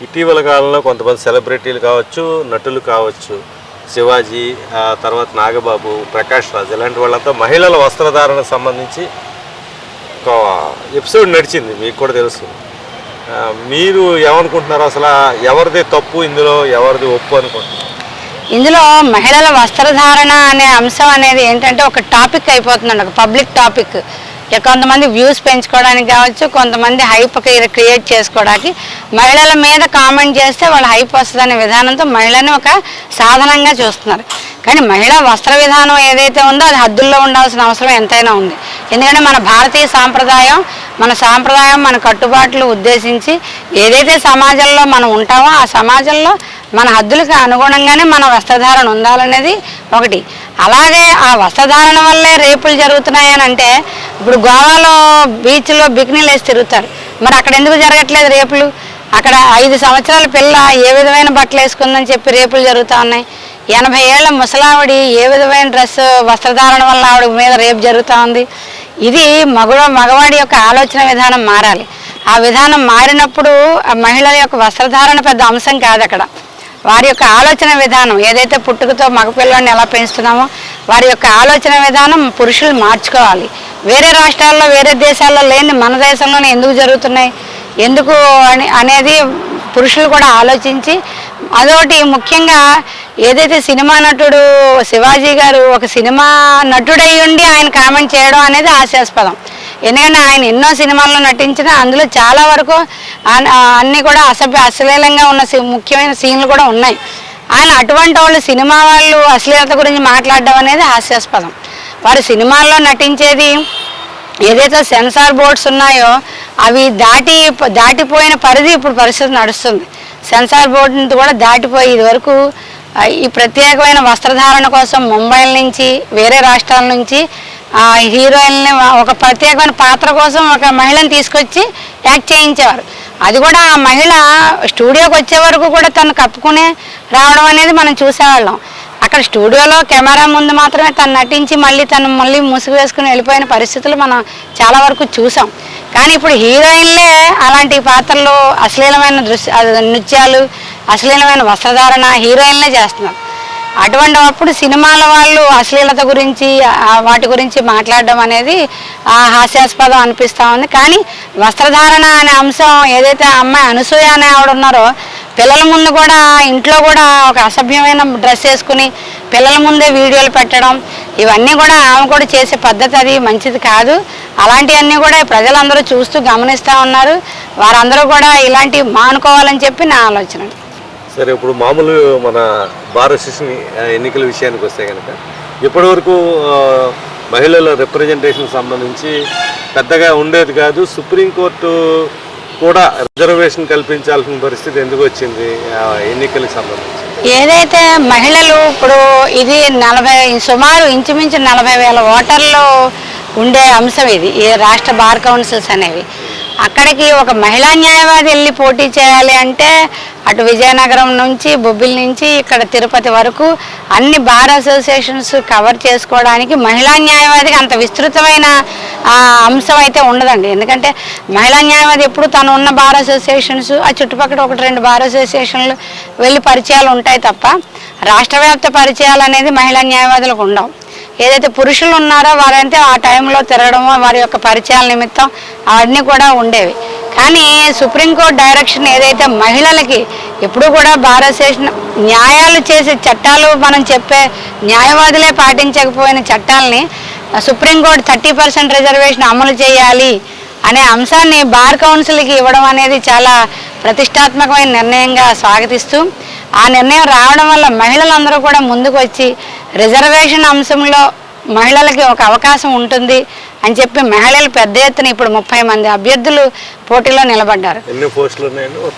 ఇటీవల కాలంలో కొంతమంది సెలబ్రిటీలు కావచ్చు, నటులు కావచ్చు, శివాజీ, తర్వాత నాగబాబు, ప్రకాష్ రాజ్ ఇలాంటి వాళ్ళంతా మహిళల వస్త్రధారణకు సంబంధించి ఒక ఎపిసోడ్ నడిచింది, మీకు కూడా తెలుసు. మీరు ఏమనుకుంటున్నారు? అసలు ఎవరిది తప్పు ఇందులో, ఎవరిది ఒప్పు అనుకుంటున్నారు? ఇందులో మహిళల వస్త్రధారణ అనే అంశం అనేది ఏంటంటే ఒక టాపిక్ అయిపోతుందండి, ఒక పబ్లిక్ టాపిక్. కొంతమంది వ్యూస్ పెంచుకోవడానికి కావచ్చు, కొంతమంది హైప్ క్రియేట్ చేసుకోవడానికి, మహిళల మీద కామెంట్ చేస్తే వాళ్ళ హైప్ వస్తుందనే విధానంతో మహిళని ఒక సాధనంగా చూస్తున్నారు. కానీ మహిళా వస్త్ర విధానం ఏదైతే ఉందో అది హద్దుల్లో ఉండాల్సిన అవసరం ఎంతైనా ఉంది. ఎందుకంటే మన భారతీయ సాంప్రదాయం, మన కట్టుబాట్లు ఉద్దేశించి ఏదైతే సమాజంలో మనం ఉంటామో ఆ సమాజంలో మన హద్దులకు అనుగుణంగానే మన వస్త్రధారణ ఉండాలనేది ఒకటి. అలాగే ఆ వస్త్రధారణ వల్లే రేపులు జరుగుతున్నాయని అంటే, ఇప్పుడు గోవాలో బీచ్లో బికినీలు వేసి తిరుగుతారు, మరి అక్కడ ఎందుకు జరగట్లేదు రేపులు? అక్కడ 5 సంవత్సరాల పిల్ల ఏ విధమైన బట్టలు వేసుకుందని చెప్పి రేపులు జరుగుతూ ఉన్నాయి. 80 ఏళ్ల ముసలావిడి ఏ విధమైన వస్త్రధారణ వల్ల ఆవిడ మీద రేపు జరుగుతూ ఉంది. ఇది మగవాడి యొక్క ఆలోచన విధానం మారాలి. ఆ విధానం మారినప్పుడు మహిళల యొక్క వస్త్రధారణ పెద్ద అంశం కాదు. అక్కడ వారి యొక్క ఆలోచన విధానం ఏదైతే పుట్టుకతో మగపిల్లల్ని ఎలా పెంచుతున్నామో వారి యొక్క ఆలోచన విధానం పురుషులు మార్చుకోవాలి. వేరే రాష్ట్రాల్లో, వేరే దేశాల్లో లేని మన దేశంలోనే ఎందుకు జరుగుతున్నాయి, ఎందుకు అనేది పురుషులు కూడా ఆలోచించి, అదొకటి ముఖ్యంగా ఏదైతే సినిమా నటుడు శివాజీ గారు ఒక సినిమా నటుడై ఉండి ఆయన కామెంట్ చేయడం అనేది హాస్యాస్పదం. ఎందుకంటే ఆయన ఎన్నో సినిమాల్లో నటించినా అందులో చాలా వరకు అన్నీ కూడా అశ్లీలంగా ఉన్న ముఖ్యమైన సీన్లు కూడా ఉన్నాయి. ఆయన అటువంటి వాళ్ళు సినిమా వాళ్ళు అశ్లీలత గురించి మాట్లాడడం అనేది హాస్యాస్పదం. వారు సినిమాల్లో నటించేది ఏదైతే సెన్సార్ బోర్డ్స్ ఉన్నాయో అవి దాటిపోయిన పరిధి ఇప్పుడు పరిస్థితి నడుస్తుంది. సెన్సార్ బోర్డుని కూడా దాటిపోయి ఇదివరకు ఈ ప్రత్యేకమైన వస్త్రధారణ కోసం ముంబై నుంచి, వేరే రాష్ట్రాల నుంచి హీరోయిన్ని ఒక ప్రత్యేకమైన పాత్ర కోసం ఒక మహిళను తీసుకొచ్చి యాక్ట్ చేయించేవారు. అది కూడా ఆ మహిళ స్టూడియోకి వచ్చే వరకు కూడా తను కప్పుకునే రావడం అనేది మనం చూసేవాళ్ళం. అక్కడ స్టూడియోలో కెమెరా ముందు మాత్రమే తను నటించి మళ్ళీ ముసుగు వేసుకుని వెళ్ళిపోయిన పరిస్థితులు మనం చాలా వరకు చూసాం. కానీ ఇప్పుడు హీరోయిన్లే అలాంటి పాత్రలు, అశ్లీలమైన నృత్యాలు, అశ్లీలమైన వస్త్రధారణ హీరోయిన్లే చేస్తున్నారు. అప్పుడు సినిమాల వాళ్ళు అశ్లీలత గురించి వాటి గురించి మాట్లాడడం అనేది హాస్యాస్పదం అనిపిస్తూ ఉంది. కానీ వస్త్రధారణ అనే అంశం ఏదైతే అమ్మాయి అనసూయ అనే ఆవిడ ఉన్నారో, పిల్లల ముందు కూడా ఇంట్లో కూడా ఒక అసభ్యమైన డ్రెస్ వేసుకుని పిల్లల ముందే వీడియోలు పెట్టడం, ఇవన్నీ కూడా ఆమె కూడా చేసే పద్ధతి అది మంచిది కాదు. అలాంటివన్నీ కూడా ప్రజలందరూ చూస్తూ గమనిస్తూ ఉన్నారు. వారందరూ కూడా ఇలాంటివి మానుకోవాలని చెప్పి నా ఆలోచన. సరే, ఇప్పుడు మామూలు మన బార్ అసోసియేషన్ ఎన్నికల విషయానికి వస్తే కనుక ఇప్పటివరకు మహిళల రిప్రజెంటేషన్ సంబంధించి పెద్దగా ఉండేది కాదు. సుప్రీంకోర్టు కూడా రిజర్వేషన్ కల్పించాల్సిన పరిస్థితి ఎందుకు వచ్చింది ఎన్నికలకు సంబంధించి? ఏదైతే మహిళలు ఇప్పుడు ఇది సుమారు ఇంచుమించు 40,000 ఓటర్లు ఉండే అంశం ఇది, ఈ రాష్ట్ర బార్ కౌన్సిల్స్ అనేవి. అక్కడికి ఒక మహిళా న్యాయవాది వెళ్ళి పోటీ చేయాలి అంటే అటు విజయనగరం నుంచి, బొబ్బిలి నుంచి ఇక్కడ తిరుపతి వరకు అన్ని బార్ అసోసియేషన్స్ కవర్ చేసుకోవడానికి మహిళా న్యాయవాదికి అంత విస్తృతమైన అంశం అయితే ఉండదండి. ఎందుకంటే మహిళా న్యాయవాది ఎప్పుడు తను ఉన్న బార్ అసోసియేషన్స్, ఆ చుట్టుపక్కల 1-2 బార్ అసోసియేషన్లు వెళ్ళి పరిచయాలు ఉంటాయి తప్ప రాష్ట్రవ్యాప్త పరిచయాలు అనేది మహిళా న్యాయవాదులకు ఉండవు. ఏదైతే పురుషులు ఉన్నారో వారైతే ఆ టైంలో తిరగడమో వారి యొక్క పరిచయాల నిమిత్తం అవన్నీ కూడా ఉండేవి. కానీ సుప్రీంకోర్టు డైరెక్షన్ ఏదైతే మహిళలకి ఎప్పుడు కూడా బార్ అసోసియేషన్ న్యాయాలు చేసే చట్టాలు, మనం చెప్పే న్యాయవాదులే పాటించకపోయిన చట్టాలని సుప్రీంకోర్టు 30% రిజర్వేషన్ అమలు చేయాలి అనే అంశాన్ని బార్ కౌన్సిల్కి ఇవ్వడం అనేది చాలా ప్రతిష్టాత్మకమైన నిర్ణయంగా స్వాగతిస్తూ, ఆ నిర్ణయం రావడం వల్ల మహిళలందరూ కూడా ముందుకు వచ్చి రిజర్వేషన్ అంశంలో మహిళలకి ఒక అవకాశం ఉంటుంది అని చెప్పి మహిళలు పెద్ద ఎత్తున ఇప్పుడు 30 మంది అభ్యర్థులు పోటీలో నిలబడ్డారు.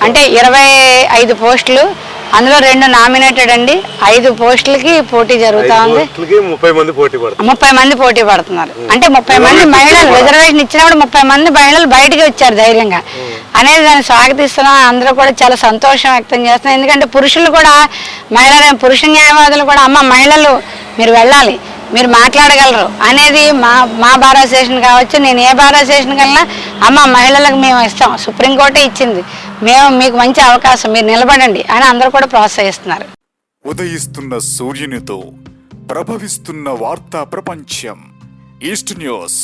అంటే 25 పోస్టులు, అందులో 2 నామినేటెడ్ అండి. 5 పోస్టులకి పోటీ జరుగుతూ ఉంది. 30 మంది పోటీ పడుతున్నారు. అంటే 30 మంది మహిళలు రిజర్వేషన్ ఇచ్చినప్పుడు 30 మంది మహిళలు బయటికి వచ్చారు ధైర్యంగా అనేది దాన్ని స్వాగతిస్తున్నాం. అందరూ కూడా చాలా సంతోషం వ్యక్తం చేస్తున్నారు. ఎందుకంటే పురుషులు కూడా పురుష న్యాయవాదులు కూడా అమ్మ మహిళలు మీరు వెళ్ళాలి, మీరు మాట్లాడగలరు అనేది మా బార్ అసోసియేషన్ కావచ్చు, నేను ఏ బార్ అసోసియేషన్ కన్నా అమ్మ మహిళలకు మేము ఇస్తాం, సుప్రీంకోర్టే ఇచ్చింది, మేము మీకు మంచి అవకాశం, మీరు నిలబడండి అని అందరూ కూడా ప్రోత్సహిస్తున్నారు. ఉదయిస్తున్న సూర్యునితో ప్రభవిస్తున్న వార్తా ప్రపంచం ఈస్ట్ న్యూస్.